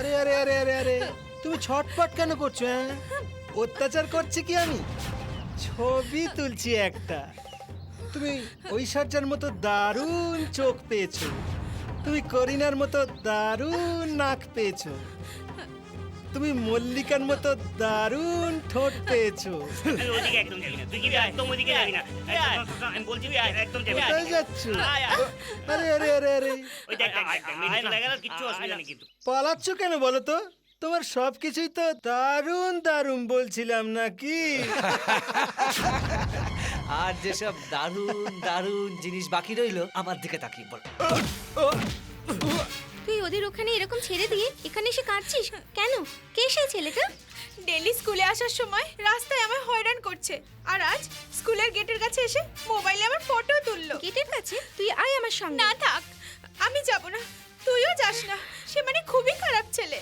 আরে আরে আরে আরে আরে তুমি ছটপট কেন করছো? হ্যাঁ, অত্যাচার করছি কি আমি? ছবি তুলছি একটা। তুমি ঐশ্বর্যার মতো দারুণ চোখ পেয়েছো, তুমি করিনার মতো দারুণ নাক পেয়েছো, তুমি মল্লিকার মতো দারুণ ঠোঁট পেয়েছো। তুই ওদিকে একদম যাবি না, তুই কি একদম ওদিকে যাবি না। আমি বলছি তুই একদম যাবি না। কোথায় যাচ্ছ? আরে আরে আরে আরে ওই দেখ দেখ দেখ, মেয়ে চলে গেল, কিচ্ছু অসুবিধা নেই কিন্তু। পালাচ্ছ কেন বলো তো? তোমার সবকিছুই তো দারুণ দারুণ বলছিলাম নাকি? আর যেসব দারুণ দারুণ জিনিস বাকি রইলো আমার দিকে তাকিয়ে বল। তুই ওদের ওখানে এরকম ছেড়ে দিয়ে এখানে এসে কাঁদছিস কেন? কে সেই ছেলেটা? ডেলি স্কুলে আসার সময় রাস্তায় আমায় হয়রান করছে, আর আজ স্কুলের গেটের কাছে এসে মোবাইলে আমার ফটো তুললো। গেটের কাছে? তুই আয় আমার সঙ্গে। না থাক, আমি যাব না, তুইও যাস না। সে মানে খুবই খারাপ ছেলে।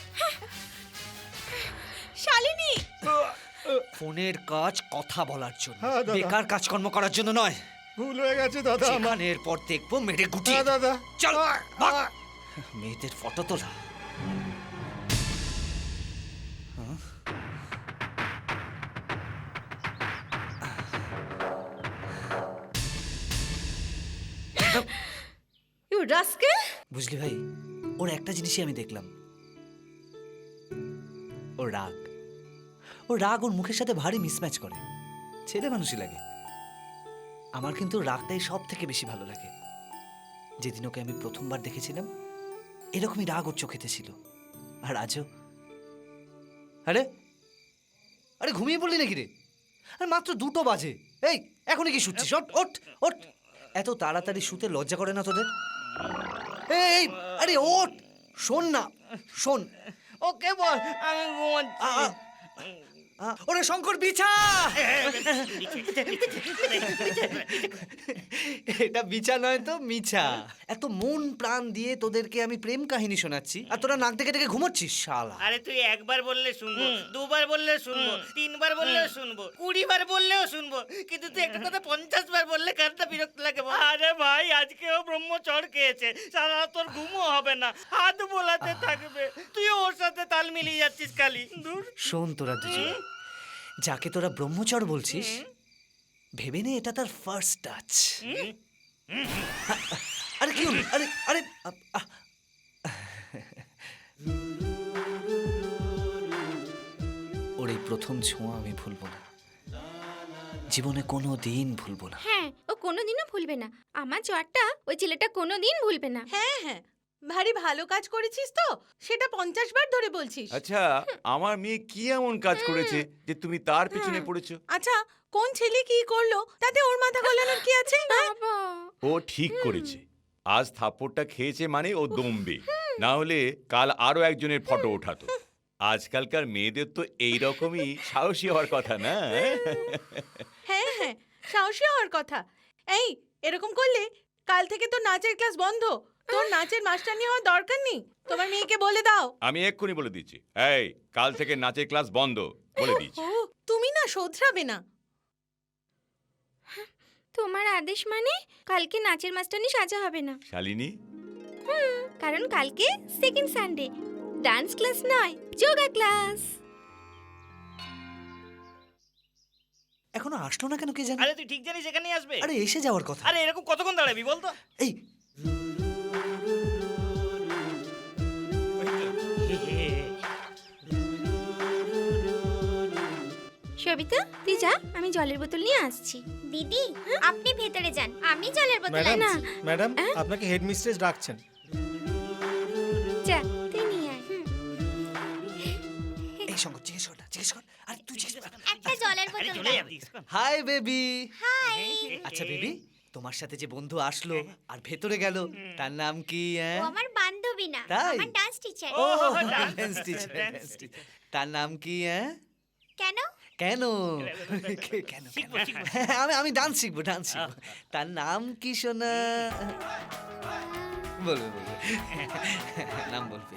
শালিনী, ফোনের কাজ কথা বলার জন্য, হ্যাঁ, দাদা। বেকার কাজকর্ম করার জন্য নয়। ভুল হয়ে গেছে দাদা আমার। যেখানে এরপর দেখবো মেরে গুটি। হ্যাঁ, দাদা। চল ভাগ। মেয়েদের ফটো তোলা। You rascal! বুঝলি ভাই, ওর একটা জিনিসই আমি দেখলাম, ওর রাগ। ওর রাগ ওর মুখের সাথে ভারী মিসম্যাচ করে। ছেলে মানুষই লাগে। আমার কিন্তু রাগটাই সব থেকে বেশি ভালো লাগে। যেদিন ওকে আমি প্রথমবার দেখেছিলাম এরকমই রাগ ওর চোখেতে ছিল, আর আজও। আরে আরে ঘুমিয়ে পড়লি নাকি রে? আরে মাত্র 2টো বাজে। এই এখনই কি শুচ্ছিস? ওঠ ওঠ ওঠ। এত তাড়াতাড়ি শুতে লজ্জা করে না তোদের? এই আরে ওঠ, শোন না, শোন। ওকে বল, আমি ঘুমাচ্ছি। ওরে শঙ্কর বিছা! এটা বিছা নয় তো মিছা। এত মন প্রাণ দিয়ে তোদেরকে আমি প্রেম কাহিনী শোনাচ্ছি আর তোরা নাক ডেকে ডেকে ঘুমোচ্ছিস শালা। আরে তুই একবার বললে শুনবো, দুবার বললে শুনবো, 3বার বললেও শুনবো, 20 বার বললেও শুনবো, কিন্তু তুই একটা কথা 50 বার বললে কারটা বিরক্ত লাগে বল? আরে ভাই, আজকেও ব্রহ্মচড় খেয়েছে, সারা তোর ঘুমও হবে না, হাত বোলাতে থাকবে, তুই ওর সাথে তাল মিলিয়ে যাচ্ছিস খালি। দূর। শোন তোরা দুজন, যাকে তোরা ব্রহ্মচর বলছিস ভেবে নে এটা তার ফার্স্ট টাচ। আরে কি হলো? আরে আরে ওর এই প্রথম ছোঁয়া আমি ভুলবো না, জীবনে কোনো দিন ভুলবো না। হ্যাঁ, ও কোনোদিনও ভুলবে না। আমার জ্বরটা ওই ছেলেটা কোনোদিন ভুলবে না। হ্যাঁ হ্যাঁ, ভারী ভালো কাজ করেছিস তো, সেটা 50 বার ধরে বলছিস। আচ্ছা, আমার মেয়ে কি এমন কাজ করেছে যে তুমি তার পেছনে পড়েছো? আচ্ছা, কোন ছেলে কি করলো তাতে ওর মাথা গলানোর কি আছে? বাবা! ও ঠিক করেছে। আজ থাপ্পড়টা খেয়েছে মানে ও দমবে, না হলে কাল আরো একজনের ফটো ওঠাতো। আজকালকার মেয়েদের তো এইরকমই সাহসী হওয়ার কথা না? হ্যাঁ হ্যাঁ, সাহসী হওয়ার কথা। এই, এরকম করলে কাল থেকে তো নাচের ক্লাস বন্ধ। তোর নাচের মাস্টারনি হওয়ার দরকার নেই। তোমার মেয়েকে বলে দাও। আমি এক্ষুনি বলে দিচ্ছি, এই কাল থেকে নাচের ক্লাস বন্ধ বলে দিচ্ছি। ও, তুমি না শোধরাবে না। তোমার আদেশ মানে কালকে নাচের মাস্টারনি সাজা হবে না। শালিনী, কারণ কালকে সেকেন্ড সানডে, ডান্স ক্লাস নয়, যোগা ক্লাস। এখনো আসলো না কেন কে জানে? আরে তুই ঠিক জানিস এখানেই আসবে? আরে এসে যাওয়ার কথা। আরে এরকম কতক্ষণ দাঁড়াবি বলতো? এই সবিতা, তুই যা, আমি জলের বোতল নিয়ে আসছি। দিদি, আপনি ভেতরে যান, আমি জলের বোতল ম্যাডাম, না। ম্যাডাম, আপনাকে হেডমিস্ট্রেস ডাকছেন। যা, তুই নিয়ে আয়। এই শঙ্কর জিজ্ঞেস কর না, জিজ্ঞেস কর। আরে তুই জিজ্ঞেস কর। একটা জলের আরে বোতল চলে দাও। যাবি। Hi baby. আচ্ছা বেবি, তোমার সাথে যে বন্ধু আসলো আর ভেতরে গেল তার নাম কি? ও আমার বান্ধবী না, তাই? আমার ডান্স টিচার। ও, dance dance teacher, teacher, dance teacher. তার নাম কি? কেন? কেন? কেন? শিখবো, শিখবো। আমি ডান্স শিখবো, ডান্স শিখবো। তার নাম কি সোনা? বলবে বলবে, নাম বলবে।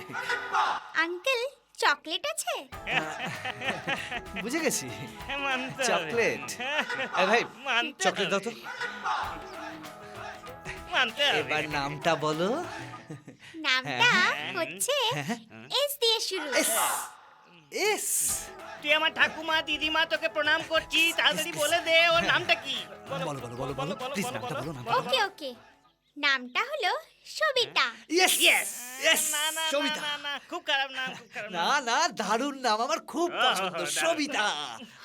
আঙ্কেল, চকলেট আছে? বুঝে গেছি, মানতে হবে। চকলেট। আরে ভাই, মানতে চকলেট দাও তো। মানতে হবে। এবার নামটা বলো। নামটা হ্যাঁ। হচ্ছে হ্যাঁ এস দিয়ে শুরু। এস এস তুই আমার ঠাকুমা দিদিমা তোকে প্রণাম করছি, তাড়াতাড়ি বলে দে ওর নামটা কি। বলো বলো বলো বলো প্লিজ নামটা বলো নামটা ওকে ওকে, নামটা হলো সবিতা। ইয়েস ইয়েস ইয়েস না না না সবিতা না না খুব খারাপ নাম, খুব খারাপ না নাম। না দারুণ নাম আমার খুব পছন্দ দারুণ। সবিতা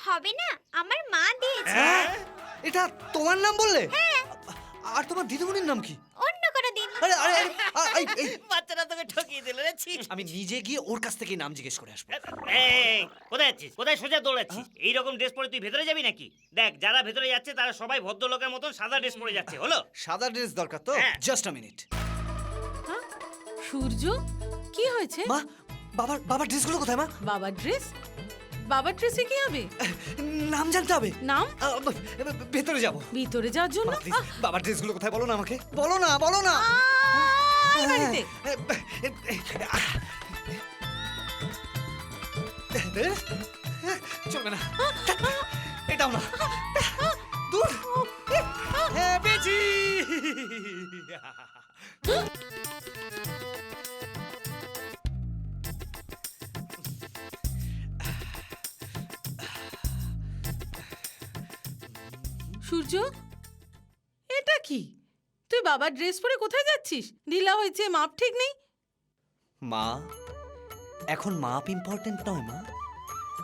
হবে না, আমার মা দিয়েছে। হ্যাঁ এটা তোমার নাম বললে আর তোমার দিদিমণির নাম কি অন্য কোনো দিন। আরে আরে আরে, এই, এই, বাচ্চারা তোকে ঠকিয়ে দিল রে, ছি। আমি নিজে গিয়ে ওর কাছ থেকে নাম জিজ্ঞেস করে আসবো এই, কোথায় যাচ্ছিস? কোথায় সোজা দৌড়াচ্ছিস? এইরকম ড্রেস পরে তুই ভেতরে যাবি নাকি? দেখ, যারা ভেতরে যাচ্ছে তারা সবাই ভদ্রলোকের মতন সাদা ড্রেস পরে যাচ্ছে, হলো? সাদা ড্রেস দরকার তো হ্যাঁ। জাস্ট আ মিনিট হ্যাঁ? সূর্য, কি হয়েছে? মা বাবার ড্রেসগুলো কোথায় মা বাবার ড্রেস? বাবার ড্রেসে কি হবে? নাম জানতে হবে নাম? ভেতরে যাবো ভিতরে যাওয়ার জন্য? মা, please, বাবার ড্রেসগুলো কোথায় বলো না আমাকে বলো না আয় বাড়িতে। চলবে না এটাও না দূর হ্যাঁ পেয়েছি সূর্য, এটা কি? তুই বাবার ড্রেস পরে কোথায় যাচ্ছিস? ঢিলা হয়েছে, মাপ ঠিক নেই। মা এখন মাপ ইম্পর্টেন্ট নয় মা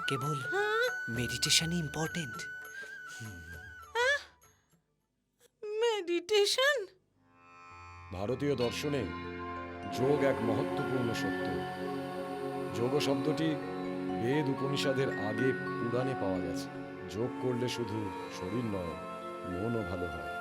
কেবল হ্যাঁ? মেডিটেশনই ইম্পর্টেন্ট মেডিটেশন? ভারতীয় দর্শনে যোগ এক মহত্বপূর্ণ সত্য। যোগ শব্দটি বেদ উপনিষদের আগে পুরাণে পাওয়া গেছে। যোগ করলে শুধু শরীর নয়, মনও ভালো হয়।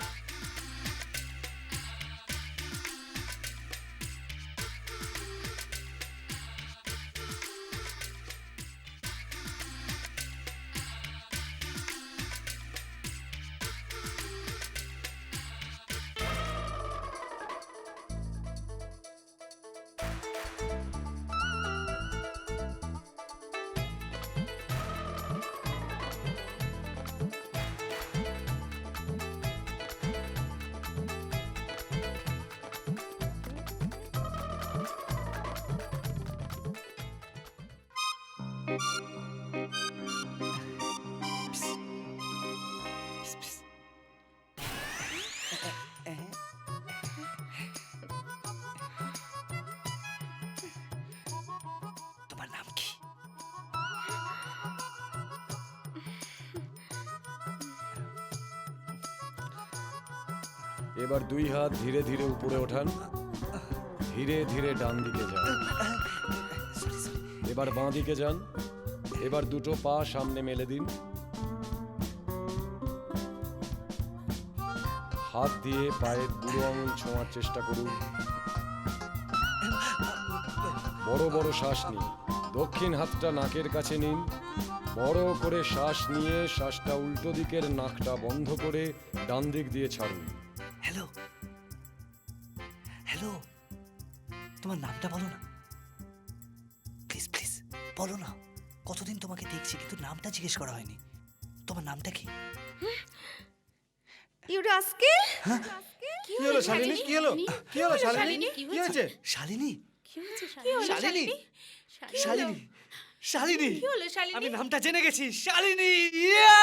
তোমার নাম কি এবার দুই হাত ধীরে ধীরে উপরে ওঠান, ধীরে ধীরে ডান দিকে যান। এবার বাঁ দিকে যান। এবার দুটো পা সামনে মেলে দিন। হাত দিয়ে পায়ের বুড়ো আঙুল ছোঁয়ার চেষ্টা করুন। বড় বড় শ্বাস নিন। দক্ষিণ হাতটা নাকের কাছে নিন। বড় করে শ্বাস নিয়ে শ্বাসটা উল্টো দিকের নাকটা বন্ধ করে ডান দিক দিয়ে ছাড়ুন। হ্যালো হ্যালো তোমার নামটা বলো না প্লিজ প্লিজ বলো না কতদিন তোমাকে দেখছি কিন্তু নামটা জিজ্ঞেস করা হয়নি তোমার নামটা কি ইউ রাস্কেল। কি হলো শালিনী? কি হলো? কি হলো শালিনী? কি হয়েছে? শালিনী কি হলো শালিনী শালিনী শালিনী কি হলো শালিনী? আমি নামটা জেনে গেছি শালিনী ইয়া